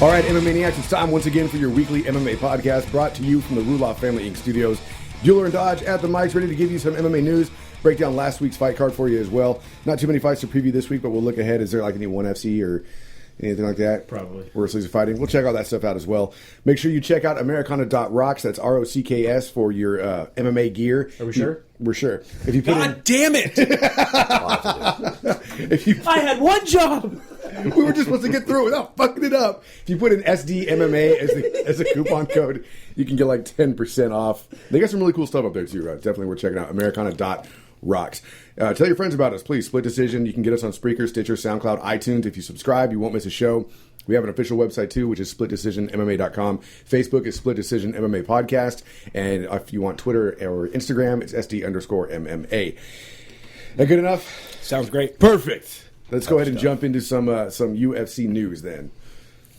All right, MMA Maniacs, it's time once again for your weekly MMA podcast brought to you from the Ruloff Family Inc. studios. Bueller and Dodge at the mics, ready to give you some MMA news, break down last week's fight card for you as well. Not too many fights to preview this week, but we'll look ahead. Is there like any ONE FC or anything like that? Probably. Where Sleeves are fighting. We'll check all that stuff out as well. Make sure you check out Americana.rocks. That's ROCKS for your MMA gear. Are we sure? We're sure. If you put God damn it! I had one job! We were just supposed to get through it without fucking it up. If you put in SDMMA as a coupon code, you can get like 10% off. They got some really cool stuff up there too, right? Definitely worth checking out. Americana.rocks. Tell your friends about us, please. Split Decision. You can get us on Spreaker, Stitcher, SoundCloud, iTunes. If you subscribe, you won't miss a show. We have an official website too, which is splitdecisionmma.com. Facebook is Split Decision MMA Podcast. And if you want Twitter or Instagram, it's SD_MMA. That good enough? Sounds great. Perfect. Let's go ahead and jump into some UFC news then.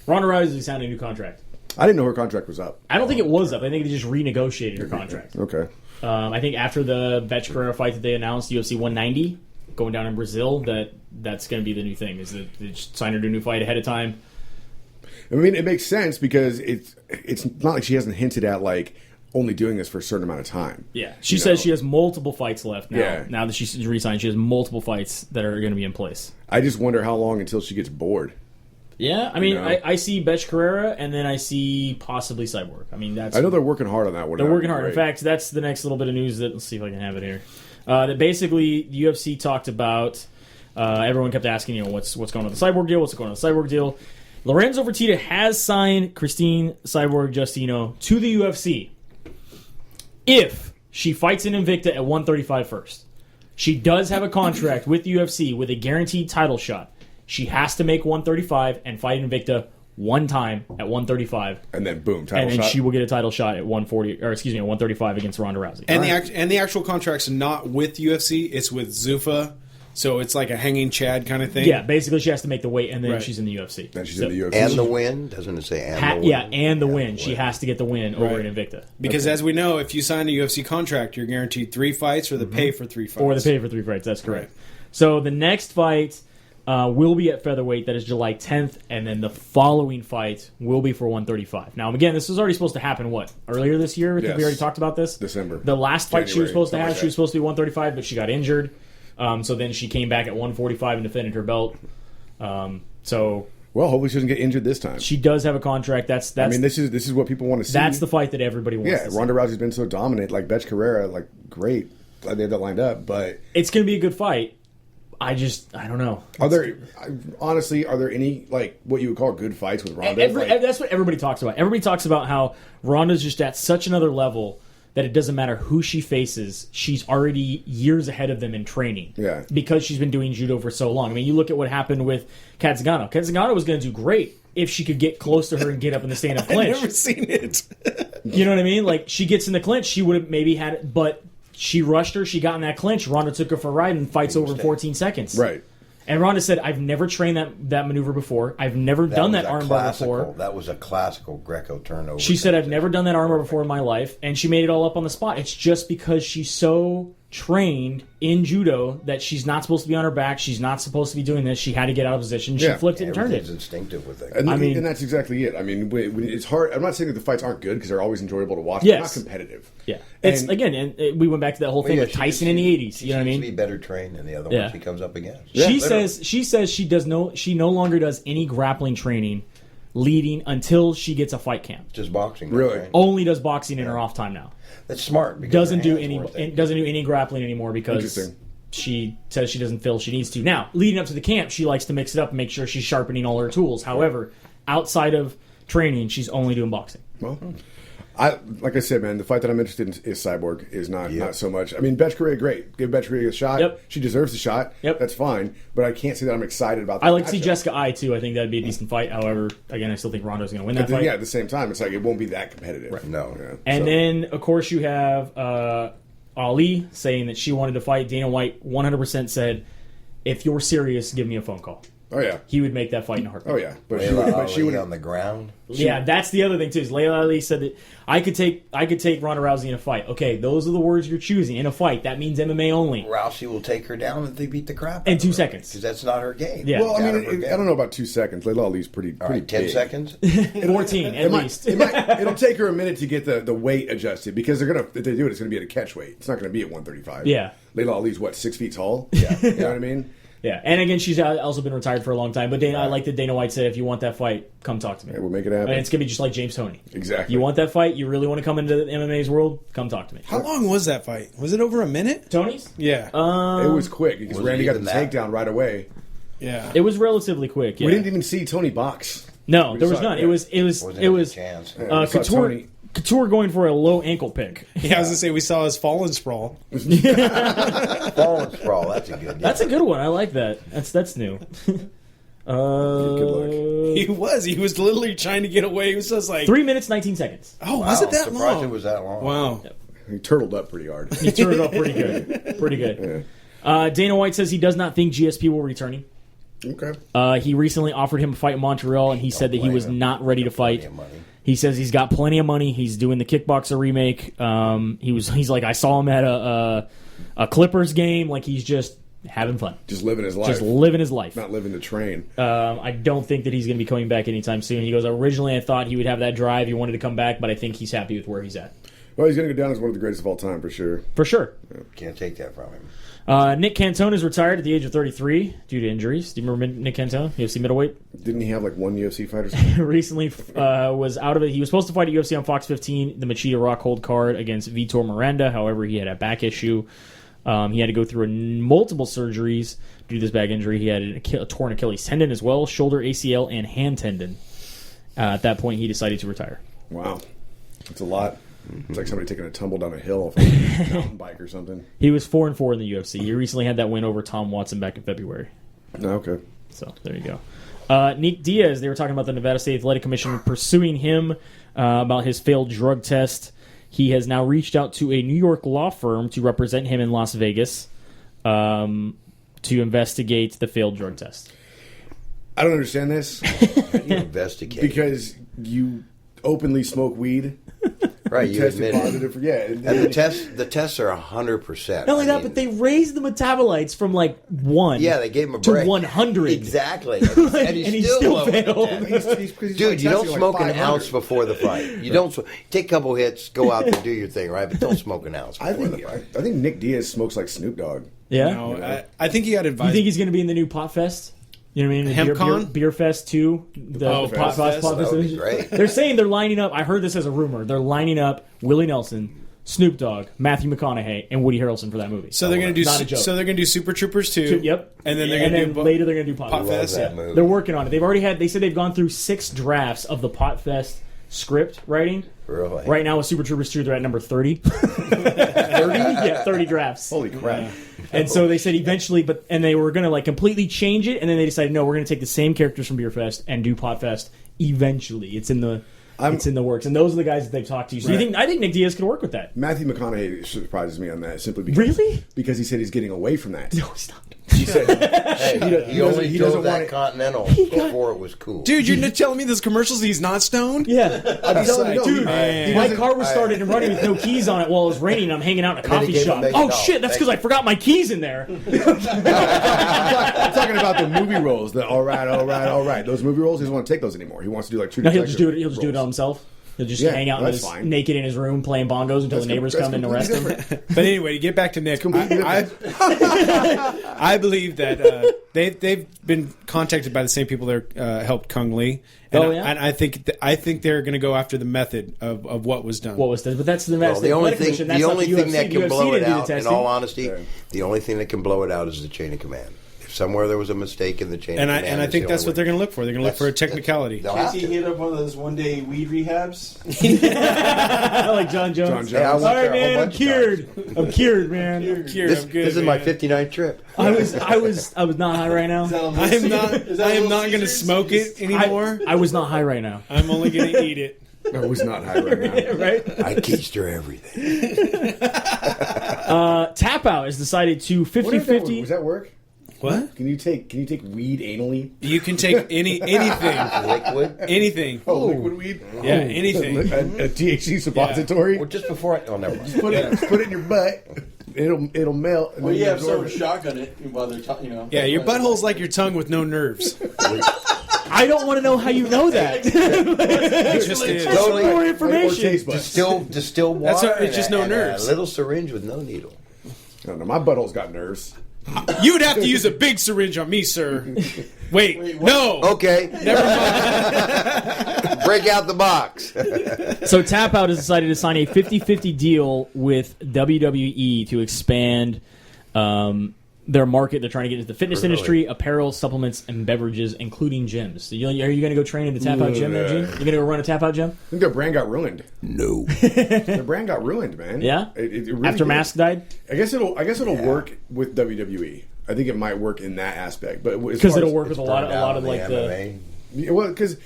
Ronda Rousey signed a new contract. I didn't know her contract was up. I don't think it was up. I think they just renegotiated her contract. Okay. I think after the Betch Carrera fight that they announced, UFC 190, going down in Brazil, that's going to be the new thing, is that they just signed her to a new fight ahead of time. I mean, it makes sense because it's not like she hasn't hinted at, like, only doing this for a certain amount of time. Yeah. She says she has multiple fights left now. Yeah. Now that she's re-signed, she has multiple fights that are going to be in place. I just wonder how long until she gets bored. Yeah, I mean, I see Betch Carrera, and then I see possibly Cyborg. I mean, I know they're working hard on that one. They're working hard. In fact, that's the next little bit of news let's see if I can have it here. That basically, the UFC talked about, everyone kept asking, what's going on with the Cyborg deal? What's going on with the Cyborg deal? Lorenzo Fertitta has signed Christine Cyborg Justino to the UFC if she fights in Invicta at 135 first. She does have a contract with the UFC with a guaranteed title shot. She has to make 135 and fight Invicta one time at 135. And then boom, title shot. And then she will get a title shot at 135 against Ronda Rousey. And the actual contract's not with UFC, it's with Zuffa. So it's like a hanging Chad kind of thing. Yeah, basically she has to make the weight, and then she's in the UFC. Then she's in the UFC. And the win? Doesn't it say and the win? Yeah, and the win. She has to get the win over in Invicta. Because as we know, if you sign a UFC contract, you're guaranteed 3 fights or the pay for 3 fights. Or the pay for 3 fights, that's correct. Right. So the next fight will be at featherweight. That is July 10th. And then the following fight will be for 135. Now, again, this was already supposed to happen, earlier this year? I think we already talked about this. December. The last fight she was supposed to have, like she was supposed to be 135, but she got injured. So then she came back at 145 and defended her belt. Well, hopefully she doesn't get injured this time. She does have a contract. That's. I mean, this is what people want to see. That's the fight that everybody wants. Yeah, Ronda Rousey's been so dominant. Like Betch Carrera, like great. Glad they have that lined up, but it's going to be a good fight. I don't know. Are there any like what you would call good fights with Ronda? That's what everybody talks about. Everybody talks about how Ronda's just at such another level that it doesn't matter who she faces, she's already years ahead of them in training. Yeah. Because she's been doing judo for so long. I mean, you look at what happened with Kat Zingano. Kat Zingano was going to do great if she could get close to her and get up in the stand-up clinch. I've never seen it. You know what I mean? Like, she gets in the clinch, she would have maybe had it, but she rushed her, she got in that clinch, Ronda took her for a ride and fights over in 14 seconds. Right. And Ronda said, I've never trained that maneuver before. I've never done that armbar before. That was a classical Greco turnover. She said, I've never done that armbar before in my life. And she made it all up on the spot. It's just because she's so trained in judo that she's not supposed to be on her back. She's not supposed to be doing this. She had to get out of position. She flipped it and turned it. It's instinctive with it. And that's exactly it. I mean, it's hard. I'm not saying that the fights aren't good because they're always enjoyable to watch. Yes. They're not competitive. Yeah. And we went back to that whole thing with Tyson in the 80s. You know what I mean? She needs to be better trained than the other ones she comes up against. She says she no longer does any grappling training leading until she gets a fight camp. Just boxing. Really? Right? Only does boxing in her off time now. That's smart. Because doesn't do any grappling anymore because she says she doesn't feel she needs to. Now, leading up to the camp, she likes to mix it up and make sure she's sharpening all her tools. However, outside of training, she's only doing boxing. Well, like I said, man, the fight that I'm interested in is Cyborg. Is not so much. I mean, Betch Carrera, great. Give Betch Carrera a shot. Yep. She deserves the shot. Yep. That's fine. But I can't say that I'm excited about that. I like to see Jessica Ai, too. I think that'd be a decent fight. However, again, I still think Ronda's going to win that fight. Yeah, at the same time, it's like it won't be that competitive. Right. No. Yeah, and then, of course, you have Ali saying that she wanted to fight. Dana White 100% said, if you're serious, give me a phone call. Oh yeah. he would make that fight in a heartbeat. Oh yeah. But Layla she Ali would. on the ground. Yeah, that's the other thing too. Is Layla Ali said that I could take Ronda Rousey in a fight. Okay, those are the words you're choosing in a fight. That means MMA only. Rousey will take her down if they beat the crap out In of 2 her, seconds. because that's not her game. Yeah. Well, I Out mean, of her game. I don't know about 2 seconds. Layla Ali's pretty All right, 10 big. seconds. 14 at least. It'll take her a minute to get the weight adjusted because if they do it, it's going to be at a catch weight. It's not going to be at 135. Yeah. Layla Ali's what, 6 feet tall? Yeah. You know what I mean? Yeah, and again, she's also been retired for a long time. But I like that Dana White said, if you want that fight, come talk to me. Yeah, we'll make it happen. And it's going to be just like James Toney. Exactly. You want that fight? You really want to come into the MMA's world? Come talk to me. How long was that fight? Was it over a minute? Tony's? Yeah. It was quick because Was Randy it got the even that? takedown right away. Yeah. It was relatively quick. Yeah. We didn't even see Tony box. No, We there was saw none. it, It was Wasn't it a was chance. We saw Tony- Couture going for a low ankle pick. Yeah, I was gonna say we saw his fallen sprawl. Fallen sprawl. That's a good. That's a good one. I like that. That's new. Good luck. He was literally trying to get away. He was just like, 3 minutes, 19 seconds. oh, Wow, was it I'm that surprised long? it was that long. Wow. He turtled up pretty hard. He turned it up pretty good. Pretty good. Dana White says he does not think GSP will return. Okay. He recently offered him a fight in Montreal, and he said that he was not ready to fight. Plenty of money. He says he's got plenty of money. He's doing the Kickboxer remake. He's like, I saw him at a Clippers game. Like, he's just having fun, Just living his life. just living his life. Not living to train. I don't think that he's going to be coming back anytime soon. He goes, originally I thought he would have that drive. He wanted to come back, but I think he's happy with where he's at. Well, he's going to go down as one of the greatest of all time for sure. For sure. Can't take that from him. Nick Cantone is retired at the age of 33 due to injuries. Do you remember Nick Cantone, UFC middleweight? Didn't he have like one UFC fight or something? Recently was out of it. He was supposed to fight at UFC on Fox 15, the Machida Rockhold card against Vitor Miranda. However, he had a back issue. He had to go through multiple surgeries due to this back injury. He had a torn Achilles tendon as well, shoulder, ACL, and hand tendon. At that point, he decided to retire. Wow. That's a lot. It's like somebody taking a tumble down a hill off a mountain bike or something. He was 4-4 in the UFC. He recently had that win over Tom Watson back in February. Oh, okay. So there you go. Nick Diaz, they were talking about the Nevada State Athletic Commission pursuing him about his failed drug test. He has now reached out to a New York law firm to represent him in Las Vegas to investigate the failed drug test. I don't understand this You investigate. because you openly smoke weed. right, you tested admit it. positive for And the tests are 100%. Not only that, but they raised the metabolites from like 1 Yeah, they gave him a to break. 100. Exactly. And he still failed. Dude, you don't smoke an ounce before the fight. You don't take a couple hits, go out there, do your thing, right? But don't smoke an ounce I before think the fight. I think Nick Diaz smokes like Snoop Dogg. Yeah? No, I think he got You advice. think he's going to be in the new Pot Fest? You know what I mean? The HempCon? Beer Fest 2. The Oh, Pot Fest. Pot That would be Fest. great. They're saying they're lining up. I heard this as a rumor. They're lining up Willie Nelson, Snoop Dogg, Matthew McConaughey, and Woody Harrelson for that movie. So they're gonna do. Not a joke. So they're gonna do Super Troopers 2. Yep. And then they're gonna do later they're gonna do Pot Pot Fest. Fest. Love that Yeah. movie. They're working on it. They've already had. They said they've gone through 6 drafts of the Pot Fest script writing. Really? Right now with Super Troopers 2, they're at number 30. 30? Yeah, 30 drafts. Holy crap! And so they said eventually, and they were going to like completely change it, and then they decided, no, we're going to take the same characters from Beer Fest and do Pot Fest eventually. It's in the works, and those are the guys that they've talked to. So I think Nick Diaz could work with that. Matthew McConaughey surprises me on that simply because Really? because he said he's getting away from that. No, he's not. He said Hey, he only he drove doesn't want that it. Continental before it was cool. Dude, you're telling me this commercials he's not stoned? Yeah. I'm telling you, no, Dude, Man. my car was started and running with no keys on it while it was raining, and I'm hanging out in a then he coffee gave shop. him Oh, $8. shit, that's because I forgot my keys in there. I'm talking about the movie roles. The all right. Those movie roles, he doesn't want to take those anymore. He wants to do like true No, detective. he'll just do it on roles. himself. He'll just Yeah, hang out that's fine. naked in his room playing bongos until the neighbors come and arrest him. But anyway, to get back to Nick, completely I believe that they've been contacted by the same people that helped Kung Lee. And Oh, yeah? and I think they're going to go after the method of what was done. What was this? But that's the Well, the only thing that can blow it out, in all honesty. honesty, the only thing that can blow it out is the chain of command. If somewhere there was a mistake in the chain And of I command, I think the that's only what they're way. going to look for. They're going to look for a technicality. They'll Can't have he to. hit up one of those one-day weed rehabs? like John Jones. John Jones. Hey, I All went right, there a whole man. I'm bunch of cured. I'm cured, man. Here, This, I'm good, this is my man. 59th trip. I was not high right now. I am not going to smoke it anymore. I was not high right now. I'm only going to eat it. I was not high right now. Right? I keister everything. Tap Out has decided to What is that? 50-50. Was that work? What? Can you take weed anally? You can take anything. Liquid. Anything. Oh, liquid weed. Yeah, anything. A THC suppository. Well, just before never mind. Put it in your butt. It'll melt. And Well, then you have absorb someone it. shotgun it while they're talking. Yeah, your butthole's like your tongue with no nerves. I don't want to know how you know that. It just is. Totally. More Or information. taste buds. Distill water. It's just no and nerves. A little syringe with no needle. I don't know. My butthole's got nerves. You would have to use a big syringe on me, sir. Wait, Wait, what? no. Okay, Never mind. break out the box. So Tap Out has decided to sign a 50-50 deal with WWE to expand their market. They're trying to get into the fitness industry, apparel, supplements, and beverages, including gyms. So are you going to go train at the Tap Out gym there, Gene? You going to go run a Tap Out gym? I think their brand got ruined. No. Their brand got ruined, man. Yeah? It really After did. Mask died? I guess it'll work with WWE. I think it might work in that aspect, but Because it'll work with a lot of like the... MMA. Yeah, well, because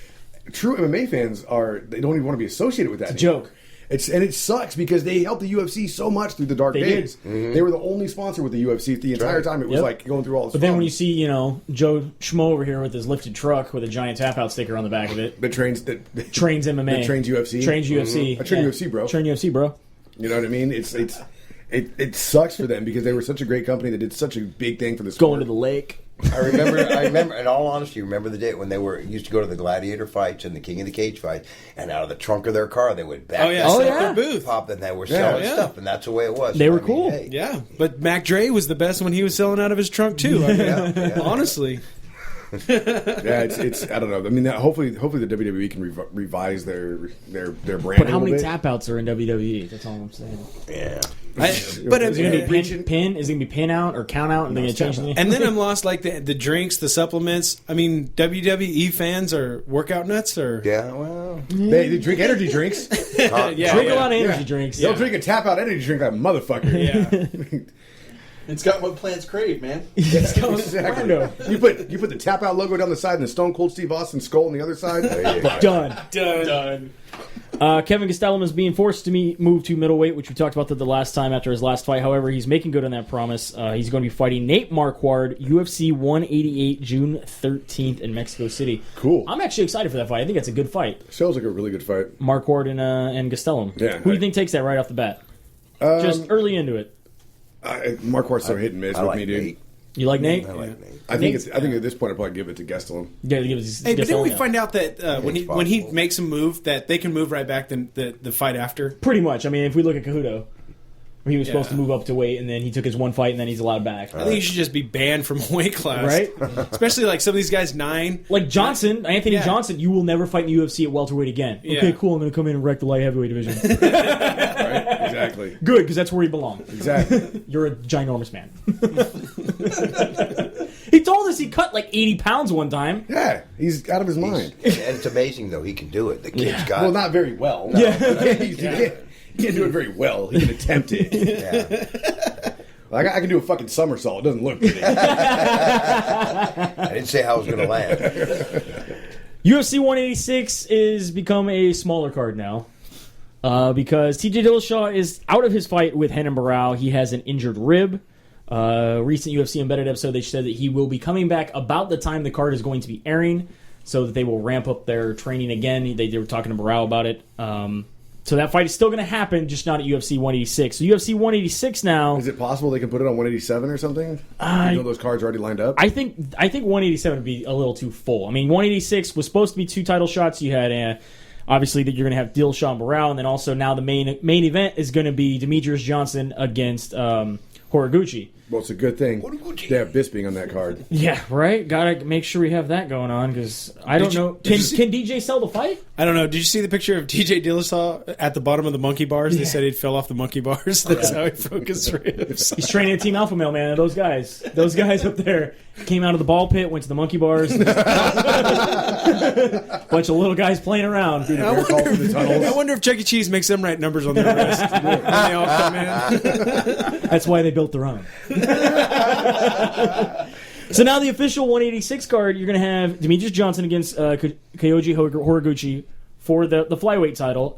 true MMA fans they don't even want to be associated with that. It's a joke. It sucks because they helped the UFC so much through the dark They days. did. Mm-hmm. They were the only sponsor with the UFC the entire time. It was Yep. like going through all this. But then fun. when you see, Joe Schmo over here with his lifted truck with a giant Tap Out sticker on the back of it, that trains trains MMA. that trains UFC. Trains UFC. I train UFC, bro. Train UFC, bro. You know what I mean? It sucks for them because they were such a great company that did such a big thing for the sport. Going to the lake. I remember. In all honesty, remember the day when they used to go to the gladiator fights and the King of the Cage fight, and out of the trunk of their car they would back. Set up their booth. pop, and they were selling Yeah. stuff, and that's the way it was. They were I mean, cool. hey. Yeah, but Mac Dre was the best when he was selling out of his trunk too. I mean, Yeah. honestly. Yeah, it's I don't know. I mean, hopefully the WWE can revise their brand. But how a many little bit. Tap Outs are in WWE? That's all I'm saying. Yeah. But Is it gonna be Pin? Is it going to be pin out or count out? And they're going to change the name? and then I'm lost like the drinks, the supplements. I mean, WWE fans are workout nuts or Yeah. Well. They drink energy drinks. yeah, Drink a lot of Yeah. energy drinks. They'll drink a Tap Out energy drink like a motherfucker. Yeah. It's got what plants crave, man. Exactly. You put the Tap Out logo down the side and the Stone Cold Steve Austin skull on the other side. Done. Done. Kevin Gastelum is being forced to move to middleweight, which we talked about the last time after his last fight. However, he's making good on that promise. He's going to be fighting Nate Marquardt, UFC 188, June 13th in Mexico City. Cool. I'm actually excited for that fight. I think it's a good fight. Sounds like a really good fight. Marquardt and Gastelum. Yeah. Who do you think takes that right off the bat? Just early into it. Marquardt's so hit and miss I with like me, dude. Nate. You like Nate? I like Nate. I think at this point I'll probably give it to Gastelum. Yeah, give it Hey, but then we Gastelum. find out that when he possible. makes a move, that they can move right back the fight after. Pretty much. I mean, if we look at Cahuto, he was supposed Yeah. to move up to weight, and then he took his one fight, and then he's allowed back. I think he should just be banned from weight class, Right? Especially like some of these guys 9. Like Johnson, Anthony Yeah. Johnson, you will never fight in the UFC at welterweight again. Yeah. Okay, cool. I'm going to come in and wreck the light heavyweight division. Right? Exactly. Good, because that's where he belongs. Exactly. You're a ginormous man. He told us he cut like 80 pounds one time. Yeah, he's out of his mind. And it's amazing though he can do it. The kid's got. Well, not very well. Yeah. He can't do it very well. He can attempt it. Yeah. Like, I can do a fucking somersault. It doesn't look good. I didn't say how it was going to land. UFC 186 is become a smaller card now. Because TJ Dillashaw is out of his fight with Renan Barao. He has an injured rib. Recent UFC Embedded episode, they said that he will be coming back about the time the card is going to be airing, so that they will ramp up their training again. They were talking to Barao about it. So that fight is still going to happen, just not at UFC 186. So UFC 186 now. Is it possible they can put it on 187 or something? Those cards are already lined up. I think 187 would be a little too full. I mean, 186 was supposed to be 2 title shots. You had obviously that you're going to have Dillashaw and Barao, and then also now the main event is going to be Demetrius Johnson against Horiguchi. Well, it's a good thing they have Bisping on that card. Yeah, right. Gotta make sure we have that going on because I don't know. Can DJ sell the fight? I don't know. Did you see the picture of TJ Dillashaw at the bottom of the monkey bars? They said he'd fell off the monkey bars. That's how he broke his ribs. He's training a Team Alpha Male, man. Those guys up there came out of the ball pit, went to the monkey bars. Bunch of little guys playing around. I wonder if Chuck E. Cheese makes them write numbers on their wrist when they all come in. That's why they built their own. So now the official 186 card, you're going to have Demetrius Johnson against Kyoji Horiguchi for the flyweight title.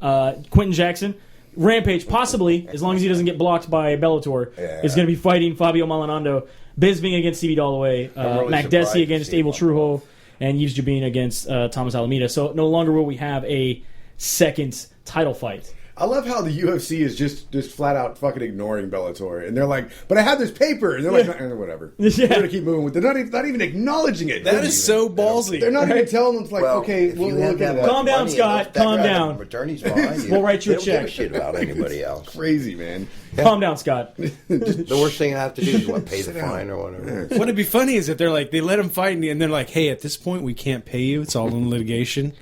Quentin Jackson, Rampage, possibly, as long as he doesn't get blocked by Bellator, is going to be fighting Fabio Maldonado. Bisping against Stevie Holloway, really Mac surprised Desi to against see Abel him. Trujo, and Yves Jabin against Thomas Alameda. So no longer will we have a second title fight. I love how the UFC is just flat out fucking ignoring Bellator, and they're like, "But I have this paper," and they're like, "Whatever." Yeah. They're gonna keep moving with. They're not even acknowledging it. That is so ballsy. They're not even telling them. It's like, Well, okay, if we'll you look have at that that. much Calm down, money and Scott. those Calm background down. Attorneys behind you. We'll write you a They don't check. give a shit about anybody else. Crazy, man. Calm down, Scott. The worst thing I have to do is pay the fine or whatever. What'd be funny is that they're like, they let him fight, and they're like, hey, at this point, we can't pay you. It's all in litigation.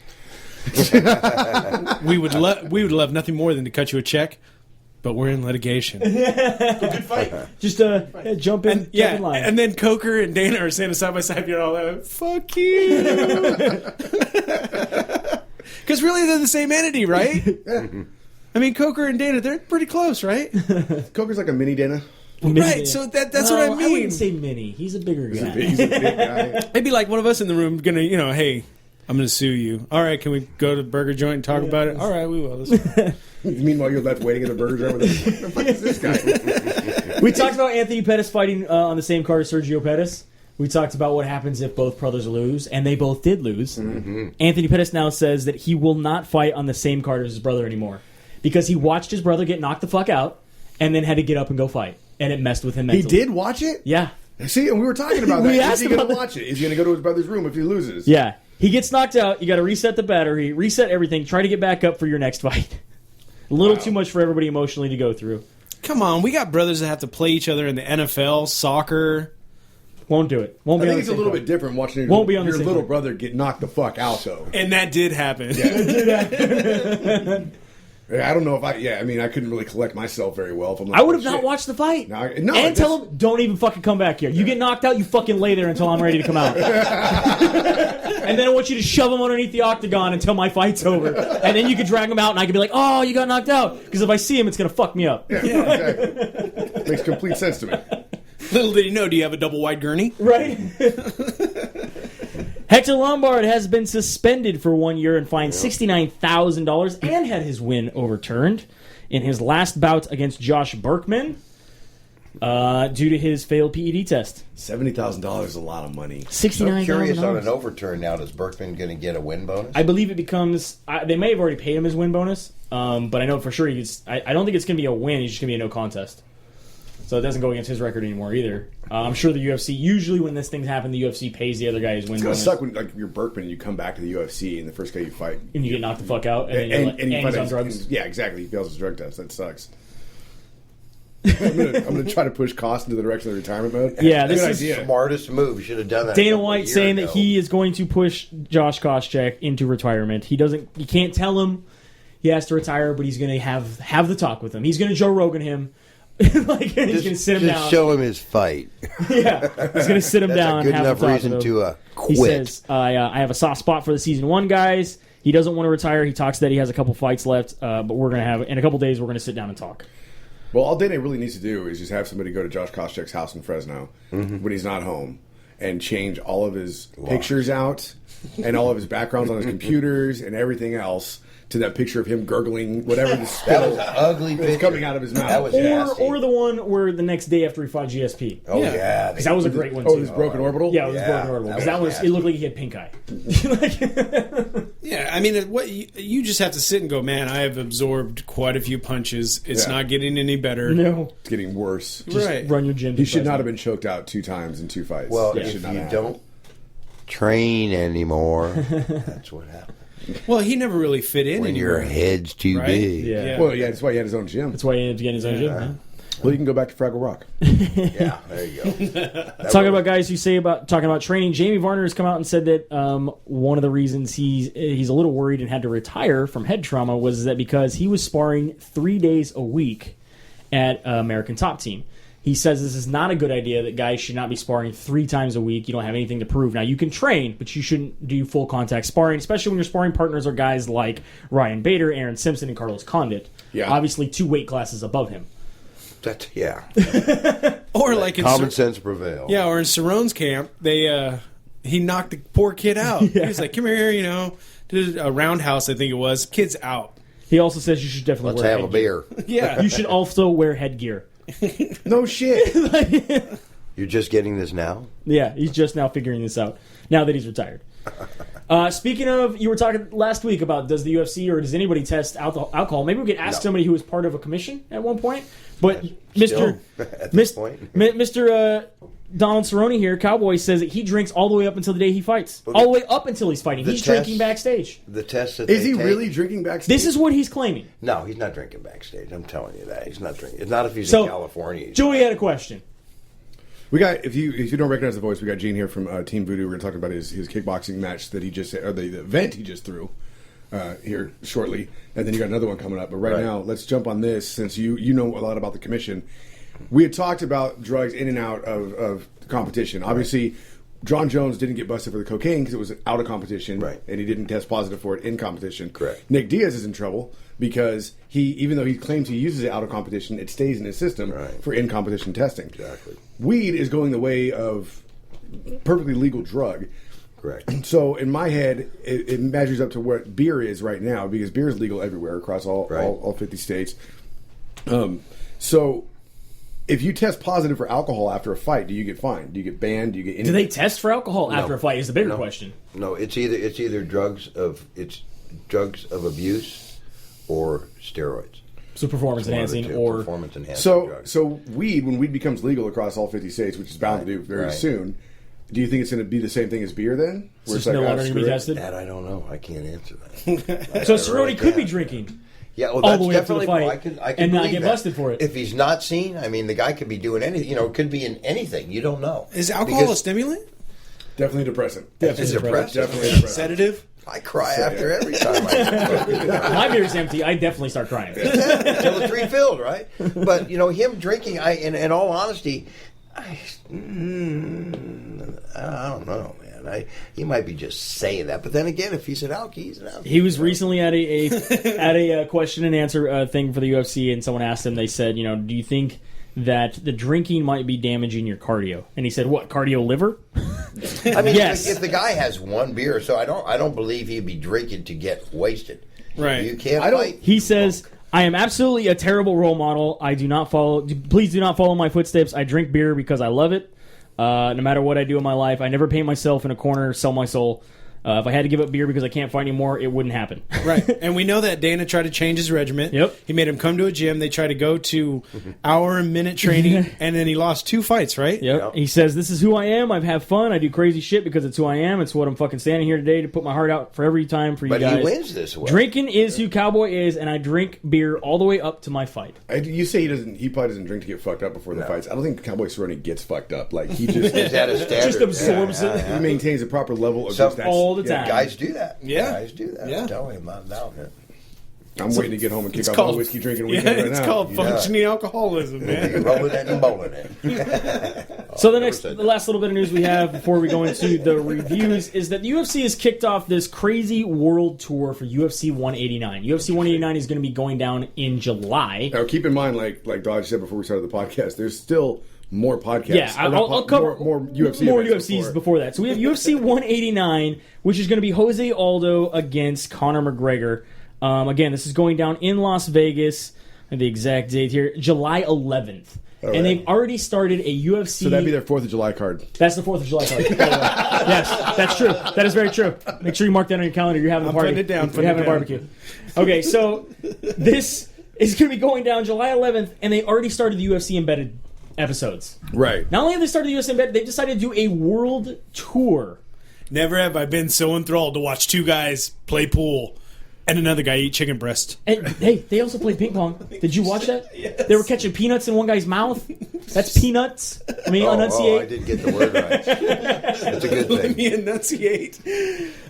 we would love nothing more than to cut you a check, but we're in litigation. Good fight. Just jump in, jump in line. and then Coker and Dana are standing side by side, all that. Fuck you. Because really, they're the same entity, right? I mean, Coker and Dana, they're pretty close, right? Coker's like a mini Dana. Right. So that's what I I mean. wouldn't say mini. He's a bigger guy. He's a big guy. It'd be like one of us in the room, gonna, hey, I'm gonna sue you. All right, can we go to the burger joint and talk about it? All right, we will. Meanwhile, you're left waiting at the burger joint with what the fuck is this guy? We talked about Anthony Pettis fighting on the same card as Sergio Pettis. We talked about what happens if both brothers lose, and they both did lose. Mm-hmm. Anthony Pettis now says that he will not fight on the same card as his brother anymore because he watched his brother get knocked the fuck out and then had to get up and go fight, and it messed with him He mentally. did watch it? Yeah. See, and we were talking about that. We Is asked he going about to that. watch it? Is he going to go to his brother's room if he loses? Yeah. He gets knocked out. You got to reset the battery, reset everything, try to get back up for your next fight. A little too much for everybody emotionally to go through. Come on, we got brothers that have to play each other in the NFL, soccer. Won't do it. Won't I be on think the it's a same little card. bit different watching Won't be on the your same little card. brother get knocked the fuck out, though. And that did happen. Yeah, I don't know if I couldn't really collect myself very well. If I'm like, I would have oh, not shit. watched the fight. No, and tell him, don't even fucking come back here. You get knocked out, you fucking lay there until I'm ready to come out. And then I want you to shove him underneath the octagon until my fight's over. And then you can drag him out and I can be like, oh, you got knocked out. Because if I see him, it's going to fuck me up. Yeah, exactly. Makes complete sense to me. Little did he know, do you have a double wide gurney? Right? Hector Lombard has been suspended for 1 year and fined $69,000 and had his win overturned in his last bout against Josh Berkman due to his failed PED test. $70,000 is a lot of money. I'm curious on an $69,000. overturn now. Does Berkman going to get a win bonus? I believe it becomes. They may have already paid him his win bonus, but I know for sure he gets. I don't think it's going to be a win. He's just going to be a no contest. So it doesn't go against his record anymore either. I'm sure the UFC, usually when this things happen, the UFC pays the other guy his win It's gonna bonus. suck when you're Berkman and you come back to the UFC and the first guy you fight And you get knocked the fuck out, and, then you're like, and you he's find on out drugs. Yeah, exactly. He fails his drug test. That sucks. I'm gonna try to push cost into the direction of retirement mode. Yeah, Good this is idea. Smartest move. You should have done that. a Dana couple of White years saying that ago. he is going to push Josh Koscheck into retirement. He doesn't. You can't tell him he has to retire, but he's going to have the talk with him. He's going to Joe Rogan him. He's going to sit him just down. show him his fight. Yeah, he's going to sit him That's down a and good have enough a talk reason with him. to He quit. says, I have a soft spot for the season 1 guys. He doesn't want to retire. He talks that he has a couple fights left, but we're going to have in a couple days. We're going to sit down and talk. Well, all Dana really needs to do is just have somebody go to Josh Koscheck's house in Fresno when he's not home and change all of his pictures out and all of his backgrounds on his computers and everything else to that picture of him gurgling whatever the That spittle was an ugly that's picture. coming out of his mouth. That was nasty. Or the one where the next day after he fought GSP. Oh yeah, Because that was a great one, Oh, too. this broken orbital? Yeah, it was Yeah, broken orbital. Because that that was was, it looked like he had pink eye. Yeah, I mean, what you just have to sit and go, man, I have absorbed quite a few punches. It's Yeah. not getting any better. No. It's getting worse. Just Right. run your gym. He should not have been choked out 2 times in 2 fights. Well, That if should you not have don't train anymore, that's what happens. Well, he never really fit in When your anywhere. head's too Right? big. Yeah. Yeah. Well, yeah, that's why he had his own gym. That's why he ended up getting his own gym. man. Well, you can go back to Fraggle Rock. Yeah, there you go. Talking about guys who talking about training, Jamie Varner has come out and said that one of the reasons he's a little worried and had to retire from head trauma was that because he was sparring 3 days a week at American Top Team. He says this is not a good idea, that guys should not be sparring 3 times a week. You don't have anything to prove. Now, you can train, but you shouldn't do full contact sparring, especially when your sparring partners are guys like Ryan Bader, Aaron Simpson, and Carlos Condit. Yeah. Obviously 2 weight classes above him. That's, yeah. Or like in Common sense prevails. Yeah, or in Cerrone's camp, he knocked the poor kid out. He was like, "Come here, did a roundhouse, I think it was. Kid's out." He also says you should definitely Let's wear have a headgear. beer. Yeah. You should also wear headgear. No shit. You're just getting this now? Yeah, he's just now figuring this out, now that he's retired. Speaking of, you were talking last week about does the UFC or does anybody test alcohol? Maybe we could ask somebody who was part of a commission at one point. But Still, at this point. Mr. Donald Cerrone here, Cowboy, says that he drinks all the way up until the day he fights. All the way up until he's fighting. He's drinking backstage. The test that Is they he take- really drinking backstage? This is what he's claiming. No, he's not drinking backstage. I'm telling you that. He's not drinking. It's not if he's So, in California. Joey had a question. We got if you don't recognize the voice, we got Gene here from Team Voodoo. We're going to talk about his kickboxing match that he just or the event he just threw here shortly, and then you got another one coming up. But right now, let's jump on this since you know a lot about the commission. We had talked about drugs in and out of competition. Obviously, John Jones didn't get busted for the cocaine because it was out of competition, Right. and he didn't test positive for it in competition. Correct. Nick Diaz is in trouble because even though he claims he uses it out of competition, it stays in his system Right. for in-competition testing. Exactly. Weed is going the way of perfectly legal drug. Correct. So in my head, it measures up to what beer is right now because beer is legal everywhere across all 50 states. So if you test positive for alcohol after a fight, do you get fined? Do you get banned? Do you get anything? Do they test for alcohol after a fight? Is the bigger question. No, it's either drugs of abuse or steroids. So performance One of the enhancing two, or performance enhancing drugs. So when weed becomes legal across all 50 states, which is bound to do very Right. soon, do you think it's going to be the same thing as beer then? it's just no longer going to be tested? That I don't know. I can't answer that. So I Cerrone really could be can't. drinking. Yeah, well, all that's the way up to the definitely. fight I can and not believe get that. busted for it. If he's not seen, I mean, the guy could be doing anything. You know, it could be in anything. You don't know. Is alcohol a Because stimulant? Definitely depressant. It's depressing. Definitely depressant. Sedative? I cry after every time My beer's empty. I definitely start crying. until the three filled, right? But you know, him drinking. In all honesty, I don't know, man. He might be just saying that, but then again, if he's an alky, he's an alky. He was recently at a question and answer thing for the UFC, and someone asked him. They said, do you think that the drinking might be damaging your cardio? And he said, "What, cardio liver?" I mean, Yes. if the guy has one beer, so I don't believe he'd be drinking to get wasted. Right. You can't. I don't- fight. He says, "I am absolutely a terrible role model. I do not follow. Please do not follow my footsteps. I drink beer because I love it. No matter what I do in my life, I never paint myself in a corner, sell my soul. If I had to give up beer because I can't fight anymore, it wouldn't happen." Right. And we know that Dana tried to change his regimen. Yep. He made him come to a gym. They tried to go to hour and minute training, and then he lost 2 fights, right? Yep. Yep. He says, "This is who I am. I have fun. I do crazy shit because it's who I am. It's what I'm fucking standing here today to put my heart out for every time for you But guys. he wins this way. Drinking is who Cowboy is, and I drink beer all the way up to my fight." You say he probably doesn't drink to get fucked up before the fights. I don't think Cowboy Cerrone gets fucked up. Like he just Is that a standard? Just absorbs it. he maintains a proper level of So- just that's- all the yeah. time. Guys do that. Yeah. Guys do that. Yeah. I'm telling you, I'm not down here. I'm waiting to get home and kick It's off called my whiskey drinking Yeah, weekend right it's now. called functioning alcoholism, man. Rolling it and bowling it. So never said the that. last little bit of news we have before we go into the reviews is that the UFC has kicked off this crazy world tour for UFC 189. UFC 189 is going to be going down in July. Now keep in mind, like Dodge said before we started the podcast, there's still more podcasts. Yeah, I'll cover more UFC more events UFCs before that. So we have UFC 189, which is going to be Jose Aldo against Conor McGregor. Again, this is going down in Las Vegas. I have the exact date here, July 11th. right. And they've already started a UFC. So that'd be their 4th of July card. That's the 4th of July card. By the way. Yes, that's true. That is very true. Make sure you mark that on your calendar. You're having a party. putting it down, You're putting having it a down. barbecue. Okay, so this is going to be going down July 11th, and they already started the UFC Embedded episodes. Right. Not only have they started the UFC Embedded, they decided to do a world tour. Never have I been so enthralled to watch 2 guys play pool and another guy eat chicken breast. And hey, they also played ping pong. Did you watch that? Yes. They were catching peanuts in one guy's mouth. That's peanuts. I mean, I enunciate. did get the word right. That's a good Let thing. me enunciate.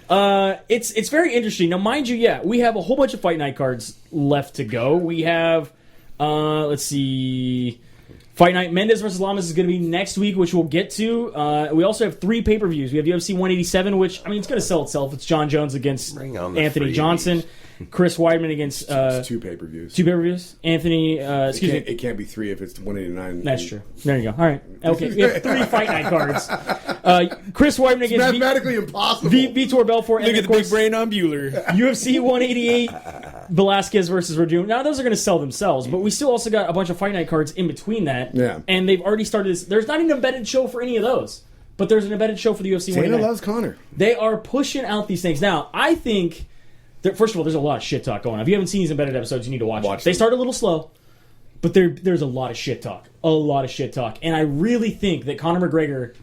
It's very interesting. Now, mind you, yeah, we have a whole bunch of Fight Night cards left to go. We have, let's see, Fight Night Mendes versus Lamas is going to be next week, which we'll get to. We also have 3 pay-per-views. We have UFC 187, which, I mean, it's going to sell itself. It's John Jones against Bring on the Anthony freebies. Johnson. Chris Weidman against It's 2 pay-per-views. 2 pay-per-views. Anthony, excuse me. It can't be 3 if it's 189. That's true. There you go. All right. Okay. We have 3 Fight Night cards. Chris Weidman It's against mathematically impossible. Vitor Belfort. Look and at of the big course, brain on Bueller. UFC 188. Velasquez versus Verdun. Now those are going to sell themselves, but we still also got a bunch of fight night cards in between that. Yeah. And they've already started this. There's not an embedded show for any of those, but there's an embedded show for the UFC. Dana 189. loves Connor. They are pushing out these things. Now, I think that, first of all, there's a lot of shit talk going on. If you haven't seen these embedded episodes, you need to watch them. They start a little slow, but there's a lot of shit talk. A lot of shit talk. And I really think that Conor McGregor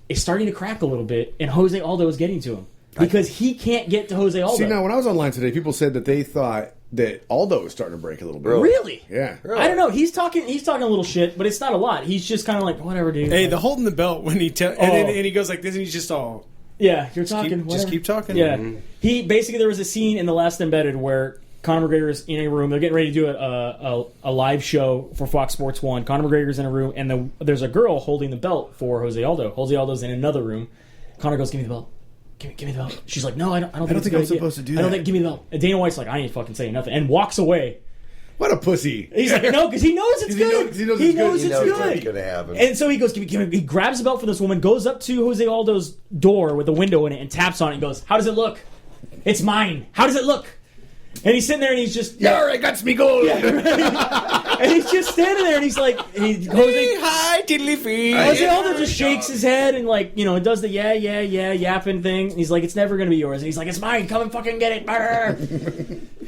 is starting to crack a little bit, and Jose Aldo is getting to him. Because he can't get to Jose Aldo. See, now, when I was online today, people said that they thought that Aldo was starting to break a little bit. Really? Yeah. I don't know. He's talking a little shit, but it's not a lot. He's just kind of like, whatever, dude. Hey, the holding the belt when he and he goes like this, and he's just all. Yeah, you're talking. Just keep talking. Yeah. He basically, there was a scene in the last embedded where Conor McGregor is in a room. They're getting ready to do a live show for Fox Sports 1. Conor McGregor's in a room, and there's a girl holding the belt for Jose Aldo. Jose Aldo's in another room. Conor goes, "Give me the belt. Give me the belt." She's like, "No, I don't think I'm supposed to do that. I don't think. Give me the belt." And Dana White's like, "I ain't fucking saying nothing," and walks away. What a pussy. He's like, "No," because he knows it's good. He knows it's good. It's gonna happen. And so he goes, give me. He grabs the belt for this woman, goes up to Jose Aldo's door with a window in it, and taps on it and goes, "How does it look? It's mine. How does it look?" And he's sitting there and he's just, It got me gold. and he's just standing there and he's like, Jose, Hi, tiddly feet. Jose Aldo just shakes his head and does the yeah yapping thing. And he's like, "It's never gonna be yours." And he's like, "It's mine. Come and fucking get it."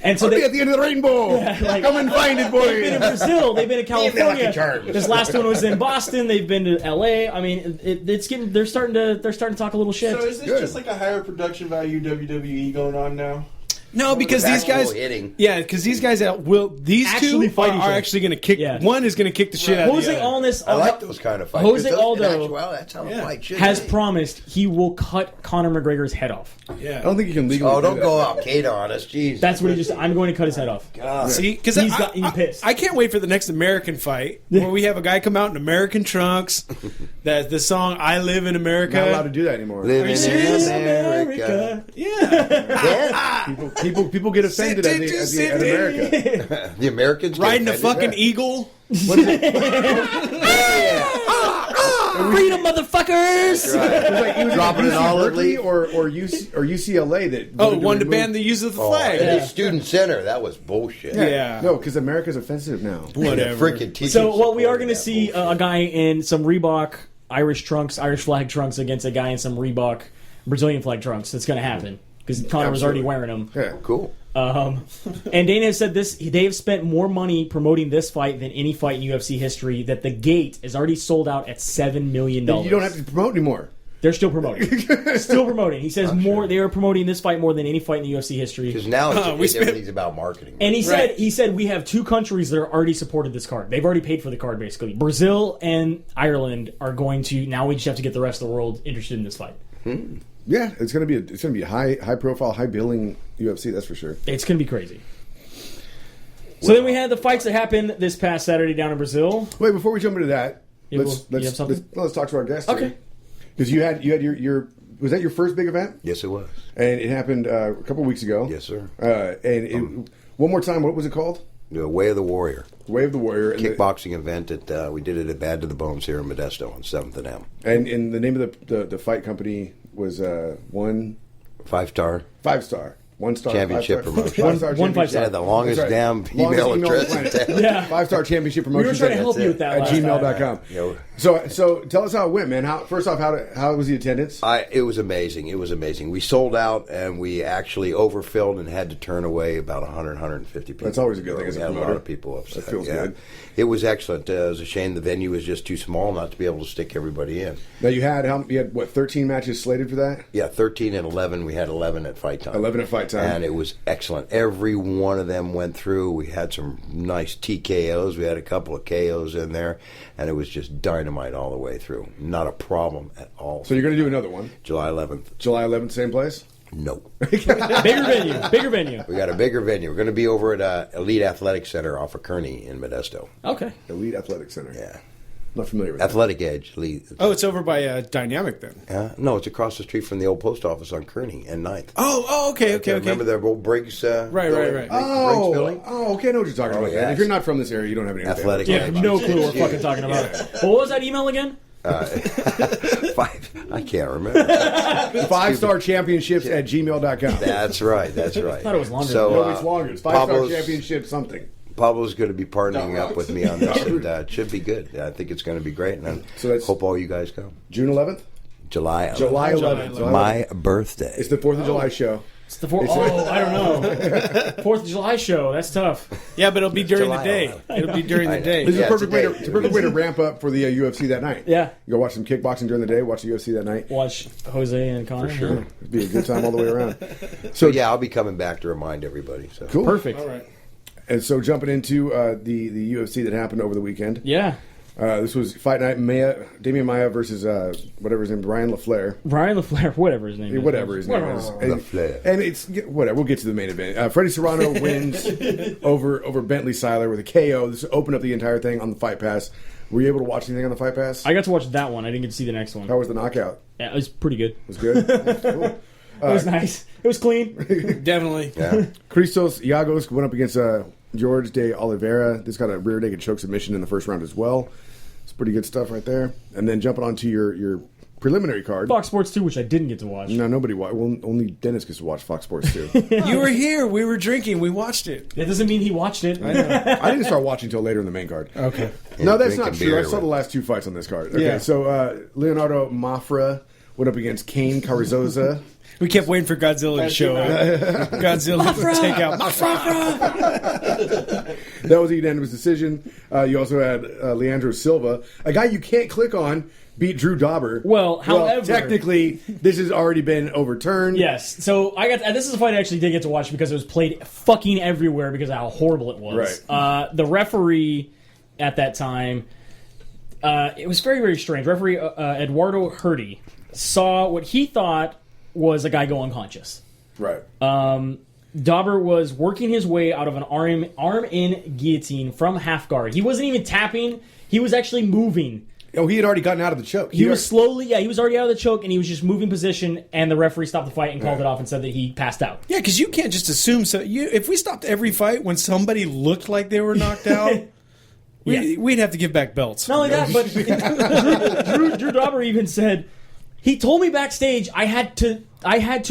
And so I'll be at the end of the rainbow. Come and find it, They've been in boy. Brazil. They've been in California. Lucky Charms. This last one was in Boston. They've been to L.A. I mean, it's getting. They're starting to talk a little shit. So is this just like a higher production value WWE going on now? No, because these guys. hitting. Yeah, because these guys these Actually two fight are each other. actually going to kick. Yeah. One is going to kick the shit out of the Jose other. Aldo, I like those kind of fights. Jose 'cause Aldo in actuality, that's how a fight should has be. promised he will cut Conor McGregor's head off. Yeah. I don't think you can legally Oh, don't do go that. Arcade on us, jeez. That's what he just. I'm going to cut his head off. God. See, because He's pissed. I can't wait for the next American fight where we have a guy come out in American trunks. That the song "I Live in America." Not allowed to do that anymore. Living in serious? America. Yeah. Yeah. People get offended at America. The Americans get Riding a offended. fucking eagle. Freedom, motherfuckers! Right. Like, he was Dropping at an olive Berkeley leaf. or UCLA that Wanted to remove- ban the use of the Oh, flag. and the student center, that was bullshit. Yeah. No, because America's offensive now. Whatever. Freaking teachers So, well, we are supported going to that see bullshit. a guy in some Reebok Irish flag trunks against a guy in some Reebok Brazilian flag trunks. That's going to happen because Conor was already wearing them. Yeah. Cool. And Dana has said this: they have spent more money promoting this fight than any fight in UFC history. That the gate is already sold out at $7 million. You don't have to promote anymore. They're still promoting. Still promoting. He says more. They are promoting this fight more than any fight in the UFC history. Because now spent- everything's about marketing. And he Right. said we have two countries that are already supported this card. They've already paid for the card basically. Brazil and Ireland are going to. Now we just have to get the rest of the world interested in this fight. Yeah, it's gonna be a high profile, high billing UFC. That's for sure. It's going to be crazy. So then we had the fights that happened this past Saturday down in Brazil. Wait, before we jump into that, Yeah, you have something? let's talk to our guest. Okay. Because you had your was that your first big event? Yes, it was. And it happened a couple weeks ago. Yes, sir. One more time, what was it called? The Way of the Warrior. Way of the Warrior. And Kickboxing event that we did it at Bad to the Bones here in Modesto on 7th and M. And the name of the fight company was Five star. 5-star. 1-star Championship promotion. 5-star One championship. five-star. Yeah, the longest That's right. damn Longest email email on the address. planet. Yeah. 5-star championship We were promotion. trying to help you with that at last time. gmail.com. Yeah. So tell us how it went, man. First off, how was the attendance? It was amazing. It was amazing. We sold out, and we actually overfilled and had to turn away about 100, 150 people. That's always a good thing as a We had a lot promoter. of people upset. That feels yeah. good. It was excellent. It was a shame the venue was just too small not to be able to stick everybody in. Now you had 13 matches slated for that? Yeah, 13 and 11. We had 11 at fight time. 11 at fight time. And it was excellent. Every one of them went through. We had some nice TKOs. We had a couple of KOs in there. And it was just dynamite all the way through. Not a problem at all. So you're going to do another one. July 11th. July 11th, same place? No. Bigger venue. We got a bigger venue. We're going to be over at Elite Athletic Center off of Kearney in Modesto. Okay. Elite Athletic Center. Yeah. Not familiar with that. Athletic Edge. Elite. Oh, it's over by Dynamic then. No, it's across the street from the old post office on Kearney and 9th. Oh, okay. Remember the old Briggs? Right. Briggs building? Okay, I know what you're talking about. yeah. If you're not from this area, you don't have any idea. Athletic Yeah, Edge. no clue what we're fucking talking about. Well, what was that email again? I can't remember. 5-star championships at gmail.com. That's right. I thought it was longer. So, No, it's longer. It's 5-star Pablo's- championship something. Pablo's going to be partnering up with me on this, and it should be good. I think it's going to be great, and I hope all you guys come. June 11th? July 11th. July 11th. My birthday. It's the 4th of July show. It's the 4th. Oh, I don't know. 4th of July show. That's tough. Yeah, but it'll be during July the day. 11th. It'll be during the day. This is Yeah, a perfect way to today. it's a perfect way to ramp up for the UFC that night. Yeah. You go watch some kickboxing during the day, watch the UFC that night. Watch Jose and Connor. For sure. Yeah. It'd be a good time all the way around. So yeah, I'll be coming back to remind everybody. So Cool. Perfect. All right. And so jumping into the UFC that happened over the weekend. Yeah. This was Fight Night Damian Maia versus whatever his name, Brian LaFleur. Brian LaFleur, whatever his name is. Whatever his name is. LaFleur. And it's whatever. We'll get to the main event. Freddie Serrano wins over Bentley Seiler with a KO. This opened up the entire thing on the Fight Pass. Were you able to watch anything on the Fight Pass? I got to watch that one. I didn't get to see the next one. How was the knockout? Yeah, it was pretty good. It was good. Cool. It was nice. It was clean. Definitely. yeah. Christos Iagos went up against George de Oliveira. This got a rear naked choke submission in the first round as well. It's pretty good stuff right there. And then jumping onto your preliminary card. Fox Sports 2, which I didn't get to watch. No, nobody watched. Well, only Dennis gets to watch Fox Sports 2. You were here. We were drinking. We watched it. That doesn't mean he watched it. I didn't start watching until later in the main card. Okay. No, that's drinking not true. I beer saw the with- last two fights on this card. Okay, Yeah. so Leonardo Mafra went up against Kane Carrizosa. We kept waiting for Godzilla to show up. Godzilla to take out That was a unanimous decision. You also had Leandro Silva, a guy you can't click on, beat Drew Dauber. Well, however- technically, this has already been overturned. Yes. So this is a fight I actually did get to watch because it was played fucking everywhere because of how horrible it was. Right. The referee at that time, it was very, very strange. Referee Eduardo Hurdy saw what he thought was a guy go unconscious. Right. Dauber was working his way out of an arm-in guillotine from half guard. He wasn't even tapping. He was actually moving. Oh, he had already gotten out of the choke. He was slowly, he was already out of the choke, and he was just moving position, and the referee stopped the fight and called it off and said that he passed out. Yeah, because you can't just assume. So if we stopped every fight when somebody looked like they were knocked out, we'd have to give back belts. Not only that, but Drew Dauber even said, he told me backstage I had to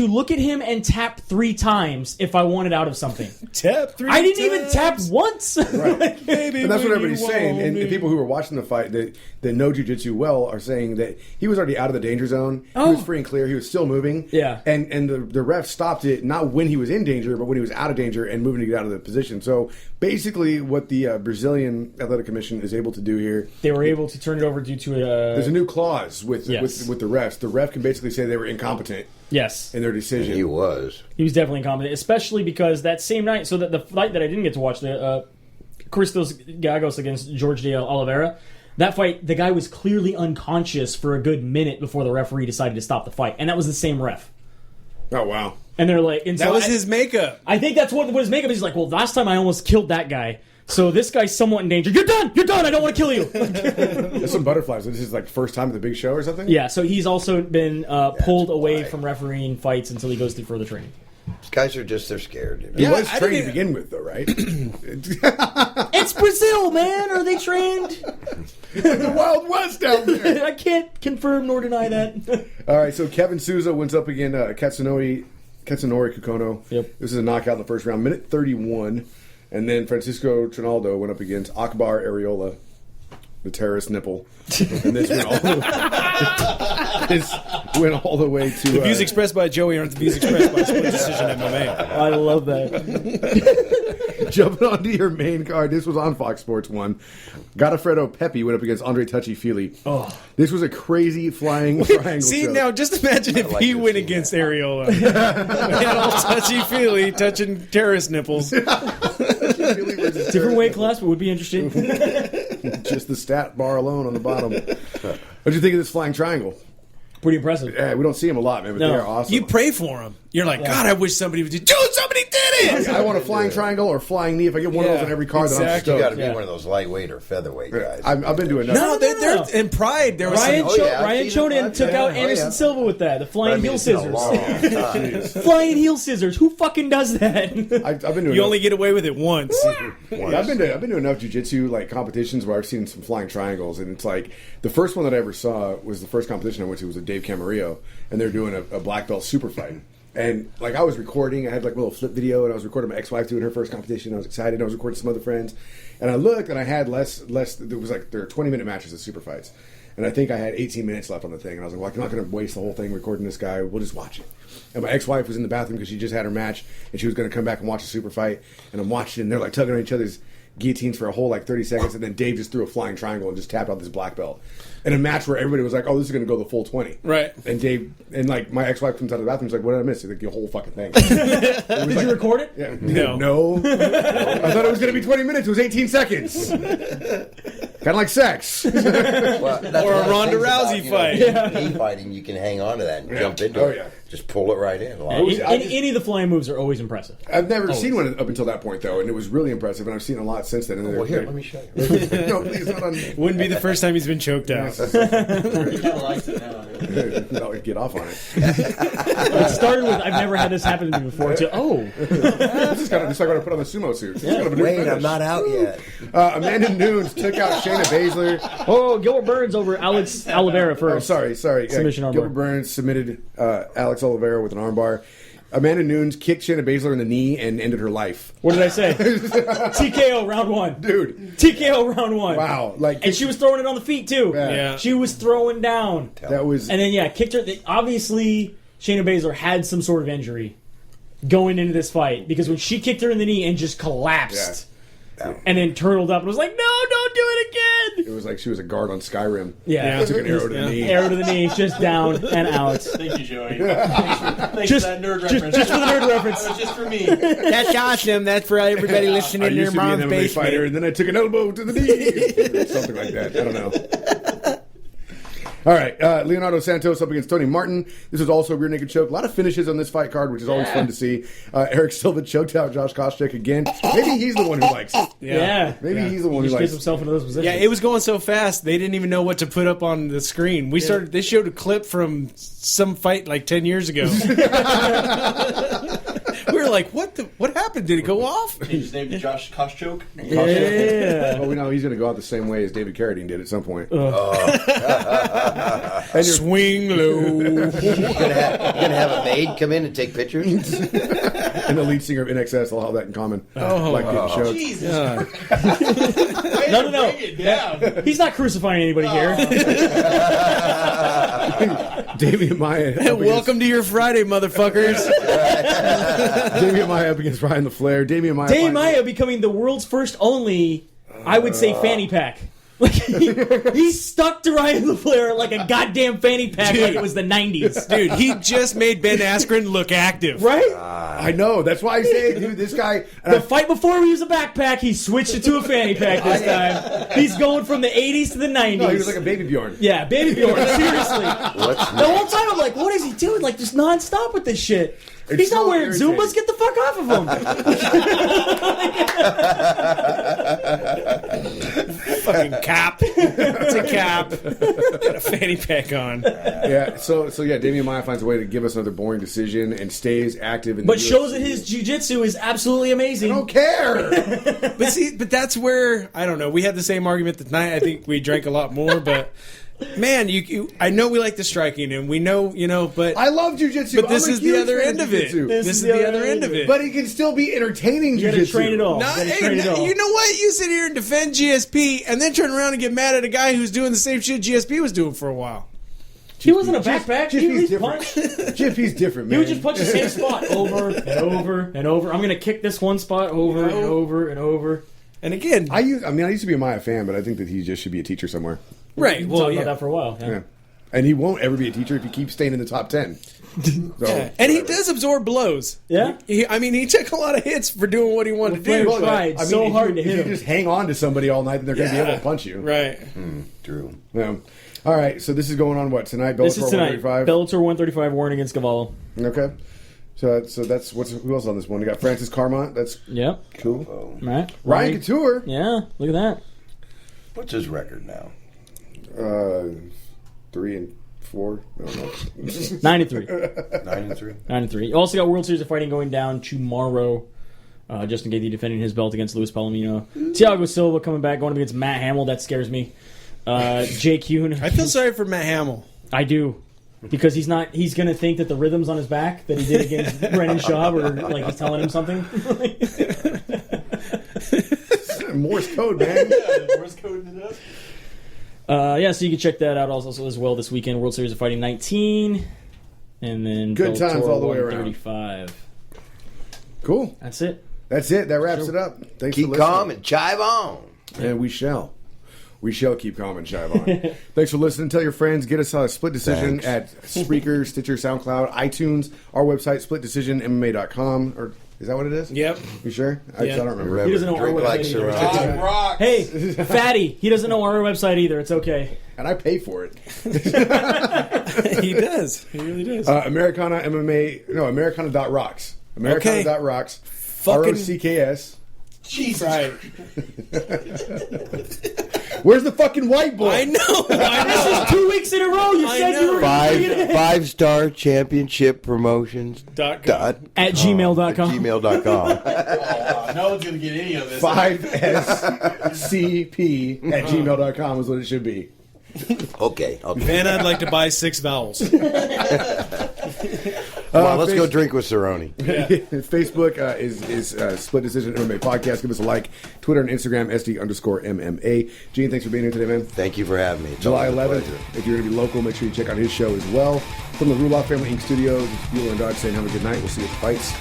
look at him and tap 3 times if I wanted out of something. Tap 3 I didn't even times. tap once. Right. Baby, And that's what when everybody's you saying. want And me. people who were watching the fight that know jiu-jitsu well are saying that he was already out of the danger zone. He Oh. was free and clear. He was still moving. Yeah. And the ref stopped it, not when he was in danger, but when he was out of danger and moving to get out of the position. So basically what the Brazilian Athletic Commission is able to do here, They were able to turn it over due to there's a new clause with Yes. with the refs. The ref can basically say they were incompetent yes. in their decision. He was. He was definitely incompetent, especially because that same night, so that the fight that I didn't get to watch, the Christos Gagos against George de Oliveira, that fight, the guy was clearly unconscious for a good minute before the referee decided to stop the fight, and that was the same ref. Oh, wow. And they're like, and That so was I- his makeup. I think that's what his makeup is. He's like, well, last time I almost killed that guy, so this guy's somewhat in danger. You're done. I don't want to kill you. There's some butterflies. This is like first time at the big show or something? Yeah, so he's also been pulled away why. from refereeing fights until he goes through further training. These guys are they're scared. You know? He Yeah, was I trained to didn't- begin with, though, right? It's Brazil, man. Are they trained? The Wild West out there. I can't confirm nor deny that. All right, so Kevin Souza wins up again Katsunori Kukono. Yep. This is a knockout in the first round, minute 31. And then Francisco Trinaldo went up against Akbar Areola, the terrorist nipple. And this went all the way to... The views expressed by Joey aren't the views expressed by Split Decision MMA. I love that. jumping onto your main card. This was on Fox Sports 1. Godofredo Pepe went up against Andre Touchy-Feely. Oh. This was a crazy flying triangle See, choke. now just imagine if like he to went see against Areola. He had all touchy-feely, touching terrorist nipples. Different weight class, but would be interesting. Just the stat bar alone on the bottom. What do you think of this flying triangle? Pretty impressive. Yeah, we don't see them a lot, man, but No. they are awesome. You pray for him. You're like, God, I wish somebody would do. Dude, somebody did it. I want a flying triangle or flying knee. If I get one of those on every card, then I'm exactly. You got stoked. to be one of those lightweight or featherweight guys. I've been doing No, they're in Pride. There was Ryan, some, Ryan Choden took out Anderson Silva with that. The flying heel scissors. Flying heel scissors. Who fucking does that? I've been doing. you only get away with it once. Yeah, I've been to enough jiu-jitsu like competitions where I've seen some flying triangles, and it's like the first one that I ever saw was the first competition I went to was with Dave Camarillo, and they're doing a black belt super fight. And like I was recording, I had like a little flip video, and I was recording my ex-wife doing her first competition. I was excited. I was recording some other friends, and I looked, and I had less. There was like there are 20-minute matches of super fights, and I think I had 18 minutes left on the thing. And I was like, well, I'm not going to waste the whole thing recording this guy. We'll just watch it. And my ex-wife was in the bathroom because she just had her match, and she was going to come back and watch the super fight. And I'm watching, and they're like tugging on each other's guillotines for a whole like 30 seconds, and then Dave just threw a flying triangle and just tapped out this black belt. In a match where everybody was like, "Oh, this is going to go the full 20." Right. And Dave and like my ex-wife comes out of the bathroom, she's like, "What did I miss?" He's like, "The whole fucking thing." Did you record it? Yeah. No. I thought it was going to be 20 minutes. It was 18 seconds. Kind of like sex. Or a Ronda Rousey fight. MMA fighting, you can hang on to that and jump into it. Yeah. Just pull it right in. Any of the flying moves are always impressive. I've never seen one up until that point, though, and it was really impressive, and I've seen a lot since then. And Well, here, let me show you. No, please, not on me. Wouldn't be the first time he's been choked out. He kind of likes it now. No, get off on it. It started with, I've never had this happen to me before, to, This is kind of just like when I put on the sumo suit. This is kind of a new Wait, finish. I'm not out yet. Amanda Nunes took out Shayna Baszler. Oh, Gilbert Burns over Alex Oliveira Oh, first. sorry. Submission armbar. Gilbert Burns submitted Alex Oliveira with an armbar. Amanda Nunes kicked Shayna Baszler in the knee and ended her life. What did I say? TKO round one. Dude. TKO round one. Wow. Like, And she was throwing it on the feet, too. Yeah. She was throwing down. that was... And then, kicked her. Obviously, Shayna Baszler had some sort of injury going into this fight because when she kicked her in the knee and just collapsed and then turtled up and was like, no, don't do it again. It was like she was a guard on Skyrim. Yeah. Took an arrow to the knee. Arrow to the knee, just down and out. Thank you, Joey. Thanks Just- for that nerd reference. Just for the nerd reference. That was just for me. That's awesome. That's for everybody listening I in their used to be an mom's MMA basement. fighter, and then I took an elbow to the knee. Something like that. I don't know. All right, Leonardo Santos up against Tony Martin. This was also a rear naked choke. A lot of finishes on this fight card, which is always fun to see. Eric Silva choked out Josh Koscheck again. Maybe he's the one who likes it. Yeah. Maybe he's the one He who just likes gets it. himself into those positions. Yeah, it was going so fast they didn't even know what to put up on the screen. They showed a clip from some fight like 10 years ago. We were like, what happened? Did it go off? Change his name to Josh Koscheck. Yeah. Well, we know he's going to go out the same way as David Carradine did at some point. Swing low. You're gonna have a maid come in and take pictures. And the lead singer of NXS will have that in common. Like getting choked. Jesus. No. Bring it down. He's not crucifying anybody here. Damian Maya. Welcome to your Friday, motherfuckers. Damian Maya up against Ryan LaFleur. Damian Maya. Dave Maya becoming the world's first only, I would say, fanny pack. Like he stuck to Ryan LaFleur like a goddamn fanny pack like it was the 90s. Dude, he just made Ben Askren look active. Right? I know. That's why I say, dude, this guy. The fight before he was a backpack, he switched it to a fanny pack this time. He's going from the 80s to the 90s. No, he was like a baby Bjorn. Yeah, Baby Bjorn, seriously. What's The whole time I'm like, what is he doing? Like, just nonstop with this shit. It's He's not so wearing irritating. Zumbas. Get the fuck off of him. Fucking cap. It's a cap. Got a fanny pack on. Yeah. So yeah, Damian Maya finds a way to give us another boring decision and stays active. In But the shows UFC. that his jiu-jitsu is absolutely amazing. I don't care. But that's where, I don't know, we had the same argument that night. I think we drank a lot more, but man, I know we like the striking and we know, but I love jujitsu. but this is the other end of it. This is the other end of it. But he can still be entertaining. You gotta Jiu-jitsu. train it all. Nah, You gotta hey, train it all. you know what? You sit here and defend GSP and then turn around and get mad at a guy who's doing the same shit GSP was doing for a while. He wasn't a backpack. He GSP's would different. punch. GSP's different, man. He would just punch the same spot over and over and over. I'm going to kick this one spot over and over and over. And again, I used to be a Maya fan, but I think that he just should be a teacher somewhere. right. We've Well, talked yeah. about that for a while. Yeah. Yeah. And he won't ever be a teacher if he keeps staying in the top 10. So, And he does absorb blows. Yeah? He took a lot of hits for doing what he wanted to do. Well, tried so if hard you, to hit if him. you just hang on to somebody all night, then they're going to be able to punch you. Right. True. Yeah. All right, so this is going on what tonight? Bellator This is tonight. 135. Bellator 135 warning against Cavallo. Okay. So that's who else on this one? We got Francis Carmont. That's Yep. cool. Oh. Right. Ryan Couture. Yeah. Look at that. What's his record now? 3-4. I don't know. 9-3. 9-3. 9-3. Also got World Series of Fighting going down tomorrow. Justin Gaethje defending his belt against Luis Palomino. Thiago Silva coming back, going up against Matt Hamill. That scares me. Jake Yoon. I feel sorry for Matt Hamill. I do. Because he's going to think that the rhythm's on his back that he did against Brendan Schaub, or like he's telling him something. Morse code, man. Morse coding it up. So you can check that out also as well this weekend. World Series of Fighting 19. And then Good Bellator times all the way around. 135. Cool. That's it. That's it. That wraps it up. Thanks Keep for listening. calm and chive on. And we shall. We shall keep calm and chive on. Thanks for listening. Tell your friends. Get us a Split Decision at Spreaker, Stitcher, SoundCloud, iTunes, our website, splitdecisionmma.com. Or is that what it is? Yep. You sure? I don't remember. Remember, He doesn't know our drink like website either. Cerrone. Rocks. Hey, Fatty, he doesn't know our website either. It's okay. And I pay for it. He does. He really does. Americana MMA. No, Americana.rocks. Americana.rocks. Fucking- ROCKS. Jesus. Right. Where's the fucking white boy? I know. This is 2 weeks in a row. You I said know. you were going to bring it in. 5-star championship promotions. .com. At gmail.com. gmail.com. No one's gonna get any of this. 5SCP at gmail.com is what it should be. Okay. And I'd like to buy 6 vowels. Come on, let's go drink with Cerrone. Facebook is Split Decision MMA Podcast. Give us a like. Twitter and Instagram, SD_MMA. Gene, thanks for being here today, man. Thank you for having me. It's July always a 11th. pleasure. If you're going to be local, make sure you check out his show as well. From the Ruloff Family Inc. Studios, it's Bueller and Dodge saying have a good night. We'll see you at the fights.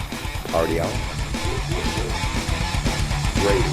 Party out. Great.